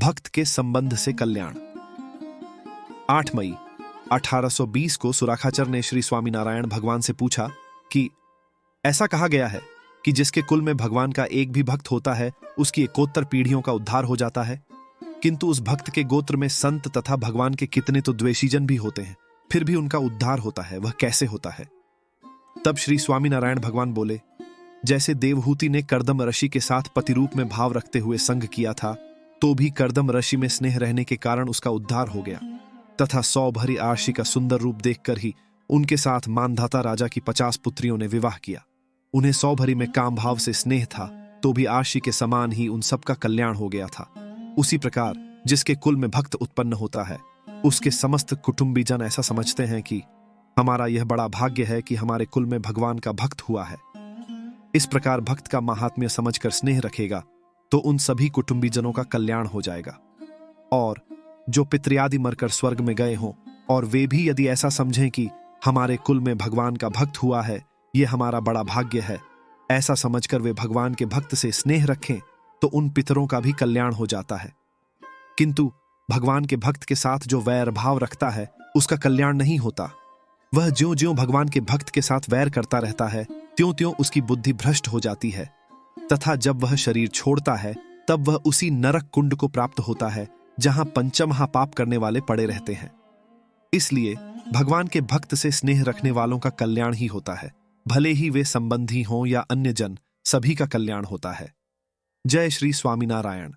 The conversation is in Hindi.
भक्त के संबंध से कल्याण। 8 मई 1820 को सुराखाचर ने श्री स्वामीनारायण भगवान से पूछा कि ऐसा कहा गया है कि जिसके कुल में भगवान का एक भी भक्त होता है उसकी एकोत्तर पीढ़ियों का उद्धार हो जाता है, किंतु उस भक्त के गोत्र में संत तथा भगवान के कितने तो द्वेषीजन भी होते हैं, फिर भी उनका उद्धार होता है, वह कैसे होता है? तब श्री स्वामीनारायण भगवान बोले, जैसे देवहूति ने कर्दम ऋषि के साथ पति रूप में भाव रखते हुए संग किया था, तो भी कर्दम ऋषि में स्नेह रहने के कारण उसका उद्धार हो गया, तथा 100 भरी आरशी का सुंदर रूप देखकर ही उनके साथ मानधाता राजा की 50 पुत्रियों ने विवाह किया। उन्हें 100 भरी में काम भाव से स्नेह था, तो भी आरशी के समान ही उन सबका कल्याण हो गया था। उसी प्रकार जिसके कुल में भक्त उत्पन्न होता है, उसके समस्त कुटुंबीजन ऐसा समझते हैं कि हमारा यह बड़ा भाग्य है कि हमारे कुल में भगवान का भक्त हुआ है। इस प्रकार भक्त का महात्म्य समझकर स्नेह रखेगा तो उन सभी कुटुंबीजनों का कल्याण हो जाएगा। और जो पितृयादि मरकर स्वर्ग में गए हों और वे भी यदि ऐसा समझें कि हमारे कुल में भगवान का भक्त हुआ है, ये हमारा बड़ा भाग्य है, ऐसा समझकर वे भगवान के भक्त से स्नेह रखें तो उन पितरों का भी कल्याण हो जाता है। किंतु भगवान के भक्त के साथ जो वैर भाव रखता है उसका कल्याण नहीं होता। वह ज्यों ज्यों भगवान के भक्त के साथ वैर करता रहता है, त्यों त्यों उसकी बुद्धि भ्रष्ट हो जाती है, तथा जब वह शरीर छोड़ता है तब वह उसी नरक कुंड को प्राप्त होता है जहां पंचमहापाप करने वाले पड़े रहते हैं। इसलिए भगवान के भक्त से स्नेह रखने वालों का कल्याण ही होता है, भले ही वे संबंधी हों या अन्य जन, सभी का कल्याण होता है। जय श्री स्वामीनारायण।